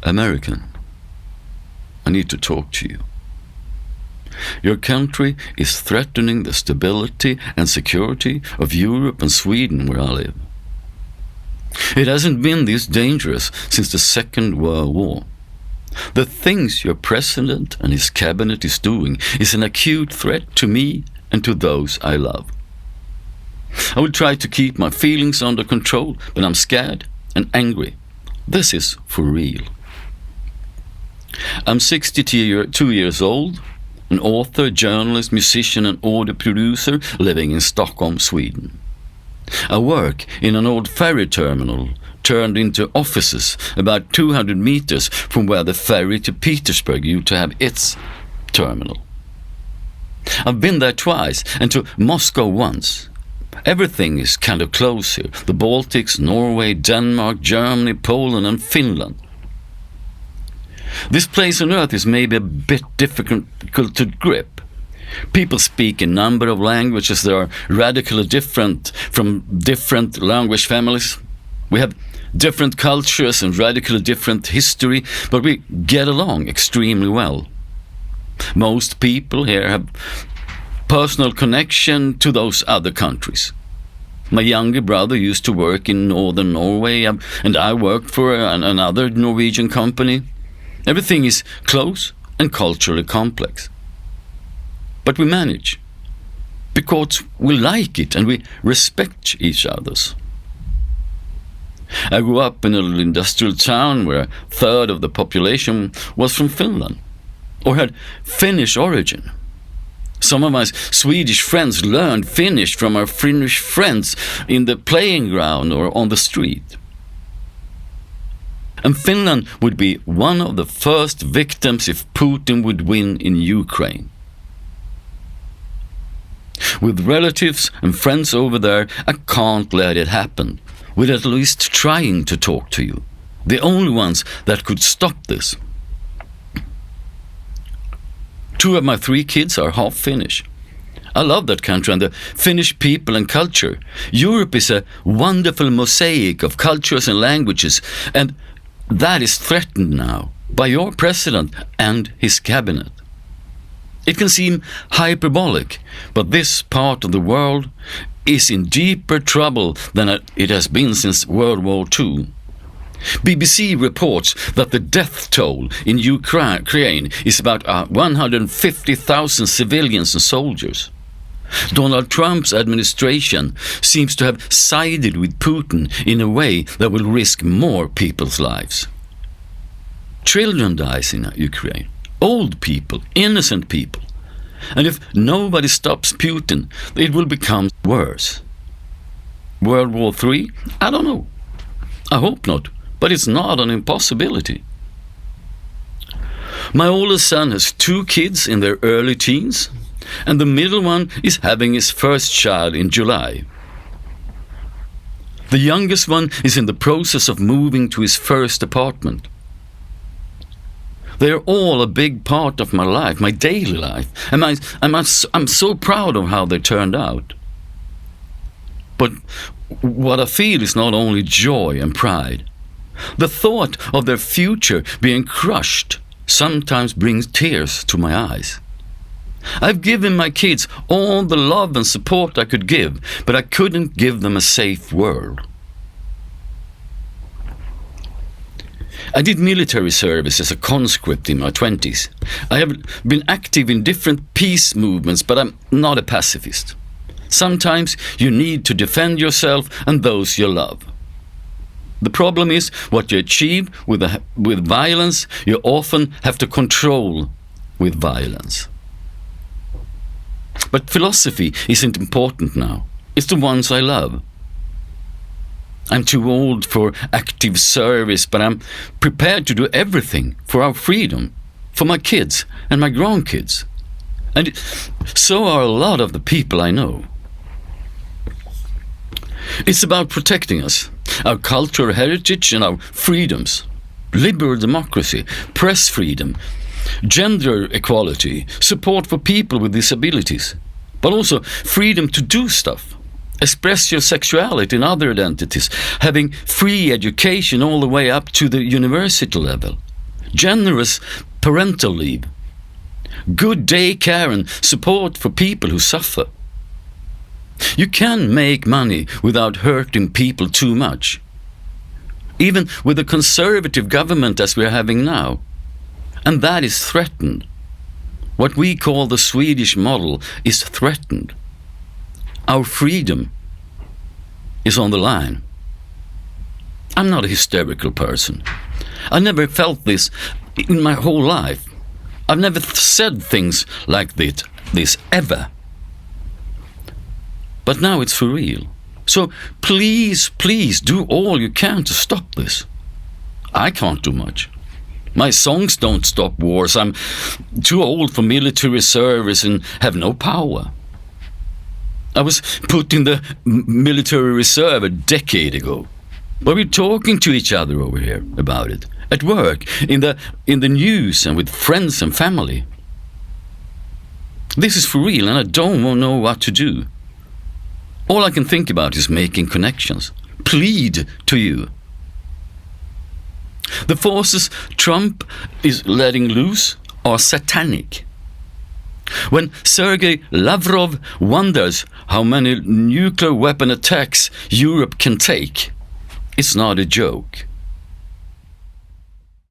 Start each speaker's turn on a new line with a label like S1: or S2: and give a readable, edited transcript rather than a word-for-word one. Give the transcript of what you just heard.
S1: American, I need to talk to you. Your country is threatening the stability and security of Europe and Sweden, where I live. It hasn't been this dangerous since the Second World War. The things your president and his cabinet is doing is an acute threat to me and to those I love. I will try to keep my feelings under control, but I'm scared and angry. This is for real. I'm 62 years old, an author, journalist, musician and audio producer living in Stockholm, Sweden. I work in an old ferry terminal turned into offices about 200 meters from where the ferry to Petersburg used to have its terminal. I've been there twice and to Moscow once. Everything is kind of close here. The Baltics, Norway, Denmark, Germany, Poland and Finland. This place on earth is maybe a bit difficult to grip. People speak a number of languages that are radically different from different language families. We have different cultures and radically different history, but we get along extremely well. Most people here have personal connection to those other countries. My younger brother used to work in northern Norway, and I worked for another Norwegian company. Everything is close and culturally complex. But we manage, because we like it and we respect each other's. I grew up in a little industrial town where a third of the population was from Finland, or had Finnish origin. Some of my Swedish friends learned Finnish from our Finnish friends in the playing ground or on the street. And Finland would be one of the first victims if Putin would win in Ukraine. With relatives and friends over there, I can't let it happen, with at least trying to talk to you, the only ones that could stop this. 2 of my 3 kids are half Finnish. I love that country and the Finnish people and culture. Europe is a wonderful mosaic of cultures and languages, and that is threatened now by your president and his cabinet. It can seem hyperbolic, but this part of the world is in deeper trouble than it has been since World War II. BBC reports that the death toll in Ukraine is about 150,000 civilians and soldiers. Donald Trump's administration seems to have sided with Putin in a way that will risk more people's lives. Children die in Ukraine, old people, innocent people. And if nobody stops Putin, it will become worse. World War III? I don't know. I hope not, but it's not an impossibility. My oldest son has 2 kids in their early teens, and the middle one is having his first child in July. The youngest one is in the process of moving to his first apartment. They are all a big part of my life, my daily life, and I'm so proud of how they turned out. But what I feel is not only joy and pride. The thought of their future being crushed sometimes brings tears to my eyes. I've given my kids all the love and support I could give, but I couldn't give them a safe world. I did military service as a conscript in my 20s. I have been active in different peace movements, but I'm not a pacifist. Sometimes you need to defend yourself and those you love. The problem is what you achieve with violence, you often have to control with violence. But philosophy isn't important now. It's the ones I love. I'm too old for active service, but I'm prepared to do everything for our freedom, for my kids and my grandkids. And so are a lot of the people I know. It's about protecting us, our cultural heritage and our freedoms, liberal democracy, press freedom, gender equality, support for people with disabilities, but also freedom to do stuff, express your sexuality and other identities, having free education all the way up to the university level, generous parental leave, good daycare and support for people who suffer. You can make money without hurting people too much. Even with a conservative government as we are having now. And that is threatened. What we call the Swedish model is threatened. Our freedom is on the line. I'm not a hysterical person. I never felt this in my whole life. I've never said things like this ever. But now it's for real. So please, please do all you can to stop this. I can't do much. My songs don't stop wars. I'm too old for military service and have no power. I was put in the military reserve a decade ago. But we're talking to each other over here about it. At work, in the news, and with friends and family. This is for real, and I don't know what to do. All I can think about is making connections. Plead to you. The forces Trump is letting loose are satanic. When Sergei Lavrov wonders how many nuclear weapon attacks Europe can take, it's not a joke.